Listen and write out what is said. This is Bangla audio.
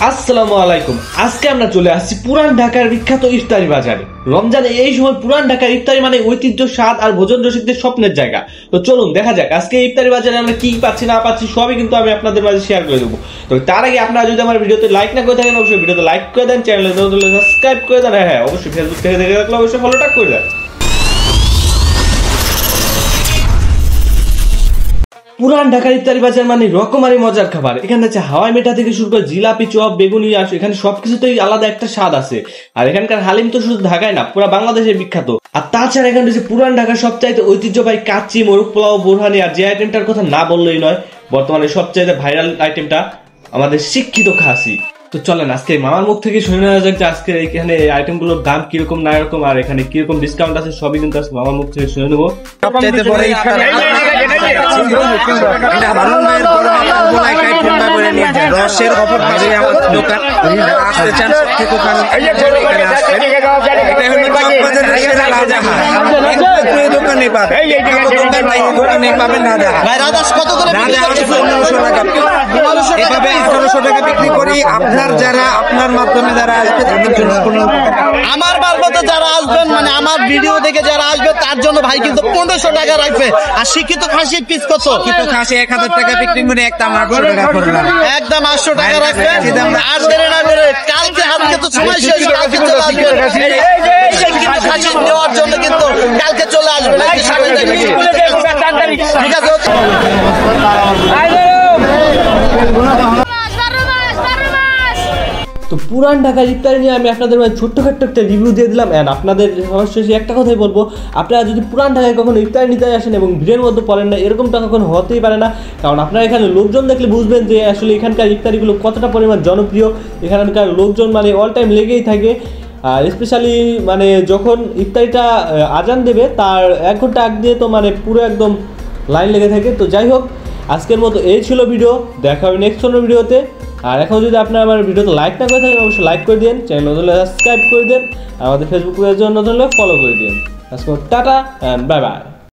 আসসালামু আলাইকুম। আজকে আমরা চলে আসছি পুরান ঢাকার বিখ্যাত ইফতারি বাজারে। রমজানে এই সময় পুরান ঢাকার ইফতারি মানে ঐতিহ্য, স্বাদ আর ভোজন রসিকদের স্বপ্নের জায়গা। তো চলুন দেখা যাক আজকে ইফতারি বাজারে আমরা কি পাচ্ছি না পাচ্ছি সবই কিন্তু আমি আপনাদের মাঝে শেয়ার করে দেবো। তো তার আগে আপনারা যদি আমার ভিডিওতে লাইক না করে থাকেন অবশ্যই ভিডিওতে লাইক করে দেন, চ্যানেলে সাবস্ক্রাইব করে দেন, হ্যাঁ অবশ্যই ফেসবুক থেকে দেখে রাখলে অবশ্যই ফলোটা করে দেন। পুরান ঢাকার ইফতারি বাজার মানে রকমারি মজার খাবার। এখানে আছে হাওয়াই মিঠা থেকে শুরু করে জিলাপি, চপ, বেগুনি, এখানে সবকিছুতেই আলাদা একটা স্বাদ আছে। আর এখানকার হালিম তো শুধু ঢাকায় না পুরো বাংলাদেশে বিখ্যাত। আর তাছাড়া এখানে রয়েছে পুরান ঢাকার সবচাইতে ঐতিহ্যবাহী কাচ্চি, মোরগ পোলাও, বোরহানি, আর যে আইটেমটার কথা না বললেই নয় বর্তমানে সবচাইতে ভাইরাল আইটেমটা আমাদের শিক্ষিত খাসি। তো চলেন আজকে মামার মুখ থেকে শুনে নেওয়া যাক যে আজকে এখানে আইটেম গুলোর দাম কিরকম না এরকম, আর এখানে কিরকম ডিসকাউন্ট আছে সবই কিন্তু আজকে মামার মুখ থেকে শুনে নেবো। আপনার যারা আপনার মাধ্যমে যারা আসবে তাদের জন্য আমার মারফতে যারা আসবেন মানে আমার ভিডিও দেখে যারা আসবে তার জন্য ভাই কিন্তু 1500 টাকা রাখবে। আর শিক্ষিত খাসি পিস কত? শিক্ষিত খাসি 1000 টাকা বিক্রি করে একদম 800 টাকা করলাম, একদম 800 টাকা রাখবে। আর দেরি না করে কালকে আজকে তো সময় শেষ, কালকে চলে আসবে এই শিক্ষিত খাসি নেওয়ার জন্য কিন্তু কালকে চলে আসবে। ঠিক আছে। তো পুরান ঢাকার ইফতারি নিয়ে আমি আপনাদের ছোট্টখাট্ট একটা রিভিউ দিয়ে দিলাম। অ্যান্ড আপনাদের অবশ্যই একটা কথাই বলবো, আপনারা যদি পুরান ঢাকায় কখনো ইফতারি নিতে আসেন এবং ভিড়ের মধ্যে পড়েন না, এরকমটা কখনো হতেই পারে না। কারণ আপনারা এখানে লোকজন দেখলে বুঝবেন যে আসলে এখানকার ইফতারিগুলো কতটা পরিমাণ জনপ্রিয়। এখানকার লোকজন মানে অল টাইম লেগেই থাকে। আর স্পেশালি মানে যখন ইফতারিটা আজান দেবে তার 1 ঘন্টা আগ দিয়ে তো মানে পুরো একদম লাইন লেগে থাকে। তো যাই হোক আজকের মতো এই ছিল ভিডিও, দেখা হবে নেক্সট কোনো ভিডিওতে। আর এখন যদি আপনারা আমার ভিডিওতে লাইক না করে থাকেন অবশ্যই লাইক করে দিন, চ্যানেল নতুন হলে সাবস্ক্রাইব করে দিন, আমাদের ফেসবুক পেজের জন্য নতুন হলে ফলো করে দিন। আজকে টাটা অ্যান্ড বাই বাই।